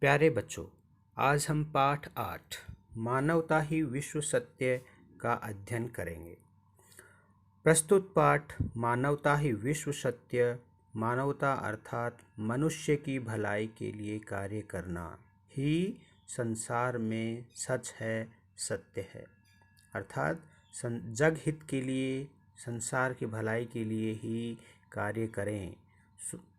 प्यारे बच्चों, आज हम पाठ 8 मानवता ही विश्व सत्य का अध्ययन करेंगे। प्रस्तुत पाठ मानवता ही विश्व सत्य, मानवता अर्थात मनुष्य की भलाई के लिए कार्य करना ही संसार में सच है, सत्य है। अर्थात जग हित के लिए, संसार की भलाई के लिए ही कार्य करें।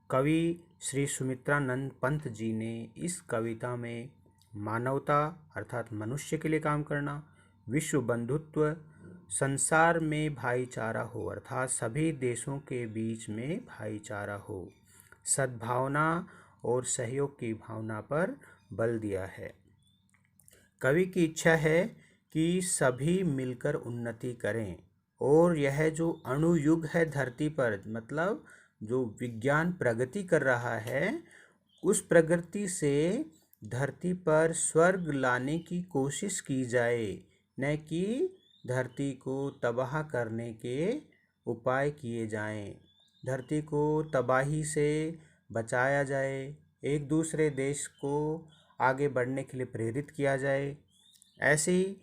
कवि श्री सुमित्रानंद पंत जी ने इस कविता में मानवता अर्थात मनुष्य के लिए काम करना, विश्व बंधुत्व, संसार में भाईचारा हो अर्थात सभी देशों के बीच में भाईचारा हो, सद्भावना और सहयोग की भावना पर बल दिया है। कवि की इच्छा है कि सभी मिलकर उन्नति करें और यह जो अणुयुग है धरती पर, मतलब जो विज्ञान प्रगति कर रहा है, उस प्रगति से धरती पर स्वर्ग लाने की कोशिश की जाए, न कि धरती को तबाह करने के उपाय किए जाएं। धरती को तबाही से बचाया जाए, एक दूसरे देश को आगे बढ़ने के लिए प्रेरित किया जाए। ऐसी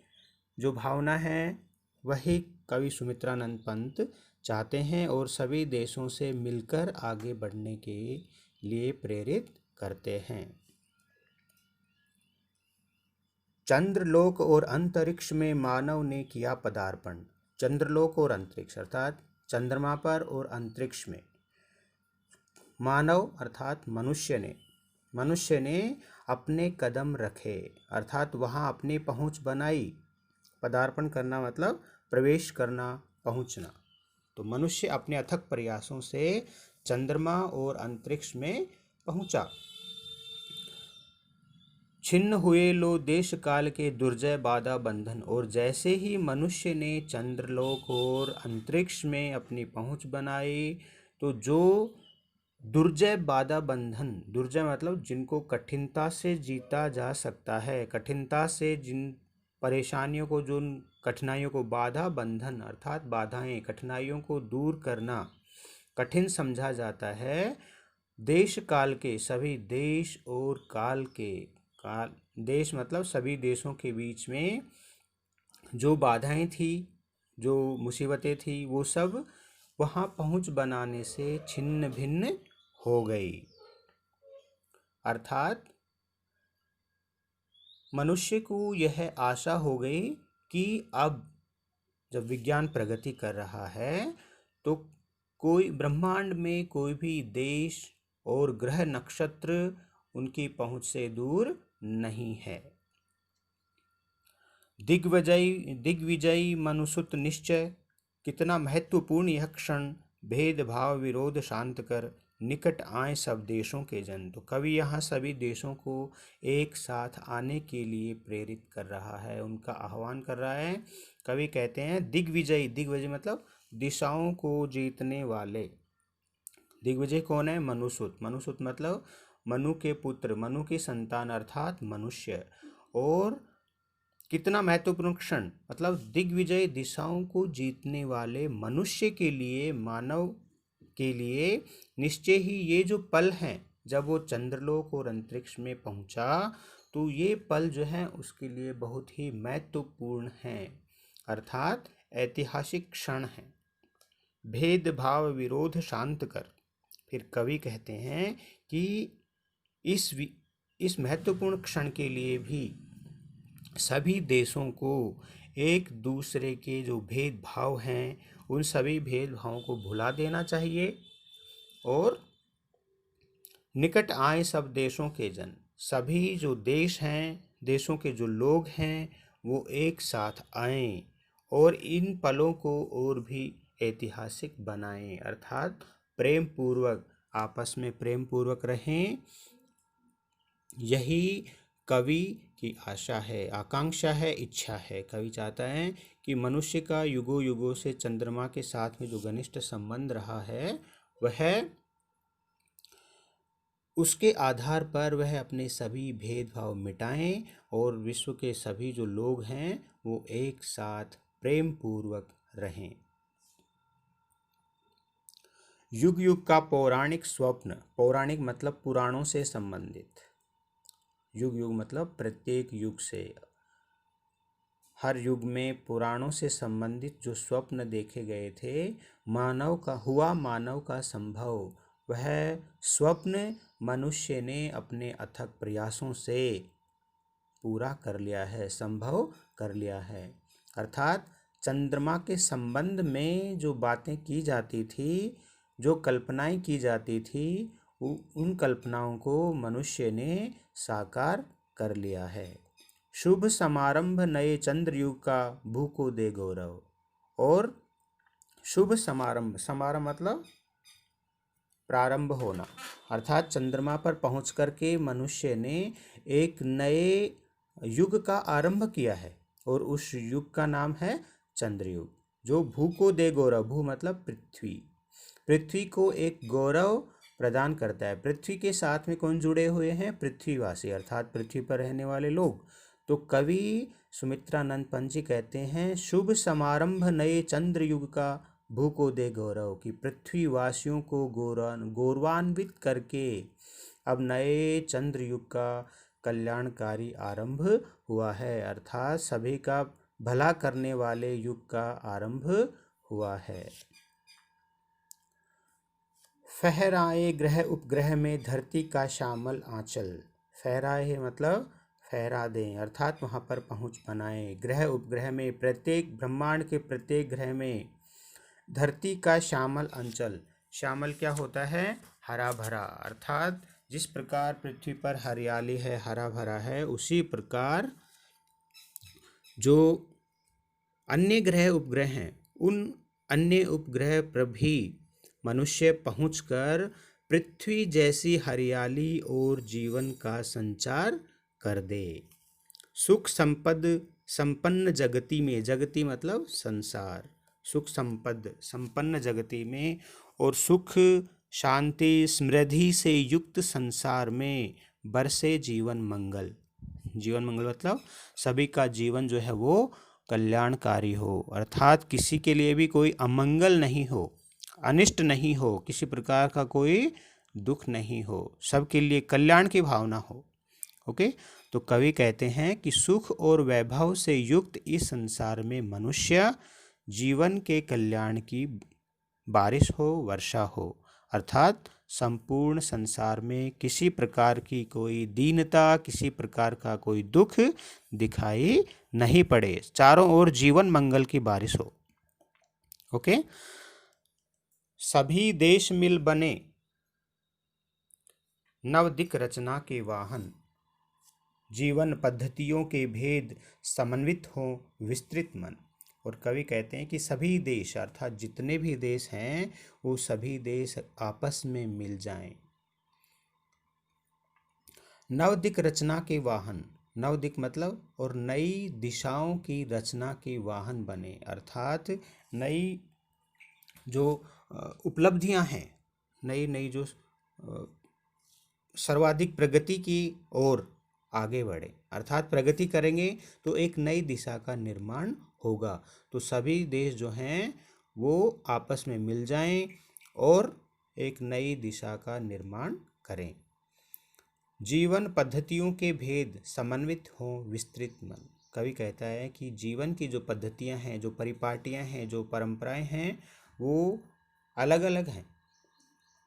जो भावना है वही कवि सुमित्रानंद पंत चाहते हैं और सभी देशों से मिलकर आगे बढ़ने के लिए प्रेरित करते हैं। चंद्रलोक और अंतरिक्ष में मानव ने किया पदार्पण। चंद्रलोक और अंतरिक्ष अर्थात चंद्रमा पर और अंतरिक्ष में मानव अर्थात मनुष्य ने अपने कदम रखे अर्थात वहाँ अपनी पहुँच बनाई। पदार्पण करना मतलब प्रवेश करना, पहुँचना। तो मनुष्य अपने अथक प्रयासों से चंद्रमा और अंतरिक्ष में पहुँचा। छिन्न हुए लो देश काल के दुर्जय बाधा बंधन। और जैसे ही मनुष्य ने चंद्रलोक और अंतरिक्ष में अपनी पहुँच बनाई, तो जो दुर्जय बाधा बंधन, दुर्जय मतलब जिनको कठिनता से जीता जा सकता है, कठिनता से जिन परेशानियों को, जो कठिनाइयों को, बाधा बंधन अर्थात बाधाएं, कठिनाइयों को दूर करना कठिन समझा जाता है। देश काल के सभी देश और काल के, देश मतलब सभी देशों के बीच में जो बाधाएं थी, जो मुसीबतें थी, वो सब वहाँ पहुँच बनाने से छिन्न भिन्न हो गई। अर्थात मनुष्य को यह आशा हो गई कि अब जब विज्ञान प्रगति कर रहा है तो कोई ब्रह्मांड में कोई भी देश और ग्रह नक्षत्र उनकी पहुंच से दूर नहीं है। दिग्विजयी मनुसुत निश्चय, कितना महत्वपूर्ण यह क्षण, भेदभाव विरोध शांत कर, निकट आए सब देशों के जन। तो कवि यहाँ सभी देशों को एक साथ आने के लिए प्रेरित कर रहा है, उनका आह्वान कर रहा है। कवि कहते हैं दिग्विजय मतलब दिशाओं को जीतने वाले। दिग्विजय कौन है? मनुसुत मतलब मनु के पुत्र, मनु की संतान अर्थात मनुष्य। और कितना महत्वपूर्ण क्षण मतलब दिग्विजय, दिशाओं को जीतने वाले मनुष्य के लिए, मानव के लिए निश्चय ही ये जो पल हैं, जब वो चंद्रलोक और अंतरिक्ष में पहुंचा, तो ये पल जो है उसके लिए बहुत ही महत्वपूर्ण हैं अर्थात ऐतिहासिक क्षण है। भेदभाव विरोध शांत कर। फिर कवि कहते हैं कि इस महत्वपूर्ण क्षण के लिए भी सभी देशों को एक दूसरे के जो भेदभाव हैं, उन सभी भेदभावों को भुला देना चाहिए और निकट आए सब देशों के जन। सभी जो देश हैं, देशों के जो लोग हैं, वो एक साथ आएं और इन पलों को और भी ऐतिहासिक बनाएं अर्थात प्रेम पूर्वक, आपस में प्रेम पूर्वक रहें। यही कवि की आशा है, आकांक्षा है, इच्छा है। कवि चाहता है कि मनुष्य का युगों युगों से चंद्रमा के साथ में जो घनिष्ठ संबंध रहा है, वह उसके आधार पर वह अपने सभी भेदभाव मिटाएं और विश्व के सभी जो लोग हैं वो एक साथ प्रेम पूर्वक रहें। युग युग का पौराणिक स्वप्न, पौराणिक मतलब पुराणों से संबंधित, युग युग मतलब प्रत्येक युग से, हर युग में पुराणों से संबंधित जो स्वप्न देखे गए थे, मानव का संभव, वह स्वप्न मनुष्य ने अपने अथक प्रयासों से पूरा कर लिया है, संभव कर लिया है। अर्थात चंद्रमा के संबंध में जो बातें की जाती थी, जो कल्पनाएं की जाती थी, उन कल्पनाओं को मनुष्य ने साकार कर लिया है। शुभ समारंभ नए चंद्रयुग का भू को दे गौरव। और शुभ समारंभ, समारंभ मतलब प्रारंभ होना, अर्थात चंद्रमा पर पहुंच करके मनुष्य ने एक नए युग का आरंभ किया है, और उस युग का नाम है चंद्रयुग, जो भू को दे गौरव। भू मतलब पृथ्वी, पृथ्वी को एक गौरव प्रदान करता है। पृथ्वी के साथ में कौन जुड़े हुए हैं? पृथ्वीवासी, अर्थात पृथ्वी पर रहने वाले लोग। तो कवि सुमित्रानंद पंत जी कहते हैं, शुभ समारंभ नए चंद्र युग का भू को दे गौरव, कि पृथ्वीवासियों को गौरवान्वित करके अब नए चंद्र युग का कल्याणकारी आरंभ हुआ है, अर्थात सभी का भला करने वाले युग का आरंभ हुआ है। फहराए ग्रह उपग्रह में धरती का श्यामल आंचल। फहराए मतलब फहरा दें, अर्थात वहाँ पर पहुँच बनाएं। ग्रह उपग्रह में, प्रत्येक ब्रह्मांड के प्रत्येक ग्रह में धरती का श्यामल अंचल। श्यामल क्या होता है? हरा भरा, अर्थात जिस प्रकार पृथ्वी पर हरियाली है, हरा भरा है, उसी प्रकार जो अन्य ग्रह उपग्रह हैं, उन अन्य उपग्रह पर भी मनुष्य पहुंचकर पृथ्वी जैसी हरियाली और जीवन का संचार कर दे। सुख संपन्न जगती में, जगती मतलब संसार, सुख संपन्न जगती में और सुख शांति समृद्धि से युक्त संसार में बरसे जीवन मंगल। जीवन मंगल मतलब सभी का जीवन जो है वो कल्याणकारी हो, अर्थात किसी के लिए भी कोई अमंगल नहीं हो, अनिष्ट नहीं हो, किसी प्रकार का कोई दुख नहीं हो, सबके लिए कल्याण की भावना हो। ओके, तो कवि कहते हैं कि सुख और वैभव से युक्त इस संसार में मनुष्य जीवन के कल्याण की बारिश हो, वर्षा हो, अर्थात संपूर्ण संसार में किसी प्रकार की कोई दीनता, किसी प्रकार का कोई दुख दिखाई नहीं पड़े, चारों ओर जीवन मंगल की बारिश हो। ओके, सभी देश मिल बने नवदिक रचना के वाहन, जीवन पद्धतियों के भेद समन्वित हो विस्तृत मन। और कवि कहते हैं कि सभी देश, अर्थात जितने भी देश हैं, वो सभी देश आपस में मिल जाएं। नवदिक रचना के वाहन, नवदिक मतलब और नई दिशाओं की रचना के वाहन बने, अर्थात नई जो उपलब्धियां हैं, नई नई जो सर्वाधिक प्रगति की ओर आगे बढ़े, अर्थात प्रगति करेंगे तो एक नई दिशा का निर्माण होगा। तो सभी देश जो हैं वो आपस में मिल जाएं और एक नई दिशा का निर्माण करें। जीवन पद्धतियों के भेद समन्वित हों विस्तृत मन। कवि कहता है कि जीवन की जो पद्धतियां हैं, जो परिपाटियां हैं, जो परंपराएं हैं, वो अलग अलग हैं,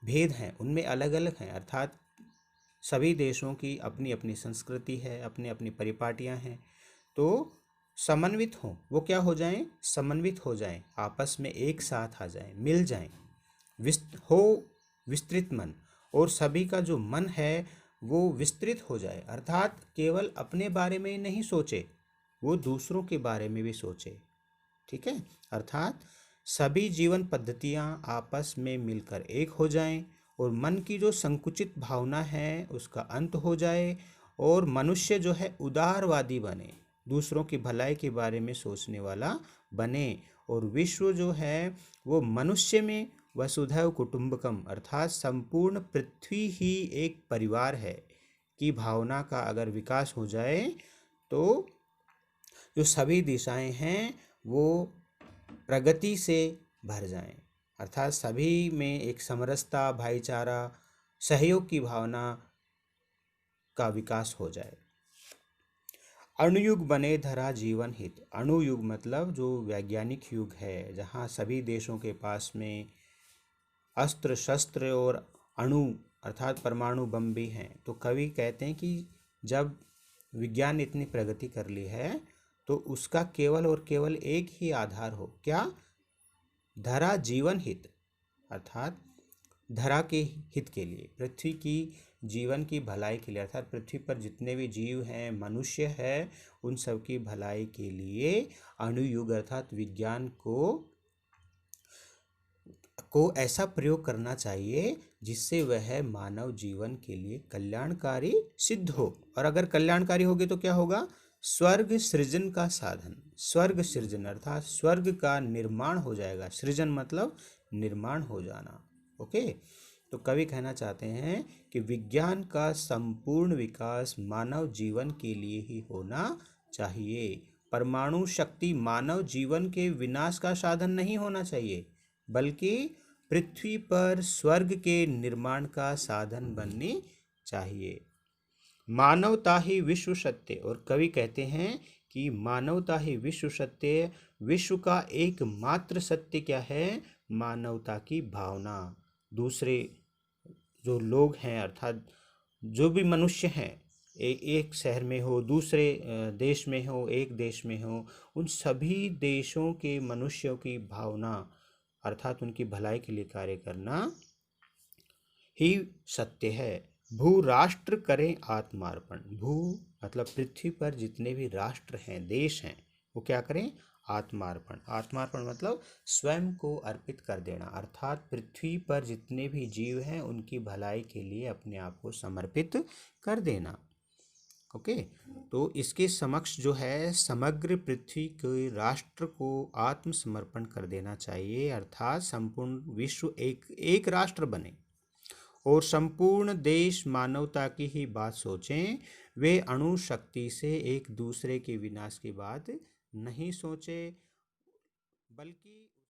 भेद हैं, उनमें अलग अलग हैं, अर्थात सभी देशों की अपनी अपनी संस्कृति है, अपनी अपनी परिपाटियां हैं। तो समन्वित हों, वो क्या हो जाएं? समन्वित हो जाएं, आपस में एक साथ आ जाएं, मिल जाएं। विस्तृत मन, और सभी का जो मन है वो विस्तृत हो जाए, अर्थात केवल अपने बारे में ही नहीं सोचे, वो दूसरों के बारे में भी सोचे। ठीक है, अर्थात सभी जीवन पद्धतियां आपस में मिलकर एक हो जाएं और मन की जो संकुचित भावना है उसका अंत हो जाए, और मनुष्य जो है उदारवादी बने, दूसरों की भलाई के बारे में सोचने वाला बने, और विश्व जो है वो मनुष्य में वसुधैव कुटुंबकम, अर्थात संपूर्ण पृथ्वी ही एक परिवार है की भावना का अगर विकास हो जाए तो जो सभी दिशाएं हैं वो प्रगति से भर जाएं, अर्थात सभी में एक समरसता, भाईचारा, सहयोग की भावना का विकास हो जाए। अणुयुग बने धरा जीवन हित। अणुयुग मतलब जो वैज्ञानिक युग है, जहाँ सभी देशों के पास में अस्त्र शस्त्र और अणु अर्थात परमाणु बम भी हैं। तो कवि कहते हैं कि जब विज्ञान ने इतनी प्रगति कर ली है तो उसका केवल और केवल एक ही आधार हो, क्या? धरा जीवन हित, अर्थात धरा के हित के लिए, पृथ्वी की जीवन की भलाई के लिए, अर्थात पृथ्वी पर जितने भी जीव हैं, मनुष्य है, उन सब की भलाई के लिए अणुयुग अर्थात विज्ञान को ऐसा प्रयोग करना चाहिए जिससे वह मानव जीवन के लिए कल्याणकारी सिद्ध हो। और अगर कल्याणकारी होगी तो क्या होगा? स्वर्ग सृजन का साधन, स्वर्ग सृजन अर्थात स्वर्ग का निर्माण हो जाएगा। सृजन मतलब निर्माण हो जाना। ओके, तो कवि कहना चाहते हैं कि विज्ञान का संपूर्ण विकास मानव जीवन के लिए ही होना चाहिए। परमाणु शक्ति मानव जीवन के विनाश का साधन नहीं होना चाहिए, बल्कि पृथ्वी पर स्वर्ग के निर्माण का साधन बननी चाहिए। मानवता ही विश्व सत्य। और कवि कहते हैं कि मानवता ही विश्व सत्य। विश्व का एकमात्र सत्य क्या है? मानवता की भावना। दूसरे जो लोग हैं अर्थात जो भी मनुष्य हैं, एक शहर में हो, दूसरे देश में हो, एक देश में हो, उन सभी देशों के मनुष्यों की भावना अर्थात उनकी भलाई के लिए कार्य करना ही सत्य है। भू राष्ट्र करें आत्मार्पण। भू मतलब पृथ्वी पर जितने भी राष्ट्र हैं, देश हैं, वो क्या करें? आत्मार्पण। आत्मार्पण मतलब स्वयं को अर्पित कर देना, अर्थात पृथ्वी पर जितने भी जीव हैं उनकी भलाई के लिए अपने आप को समर्पित कर देना। ओके, तो इसके समक्ष जो है समग्र पृथ्वी के राष्ट्र को आत्मसमर्पण कर देना चाहिए, अर्थात संपूर्ण विश्व एक राष्ट्र बने और संपूर्ण देश मानवता की ही बात सोचें। वे अणु शक्ति से एक दूसरे के विनाश की बात नहीं सोचे, बल्कि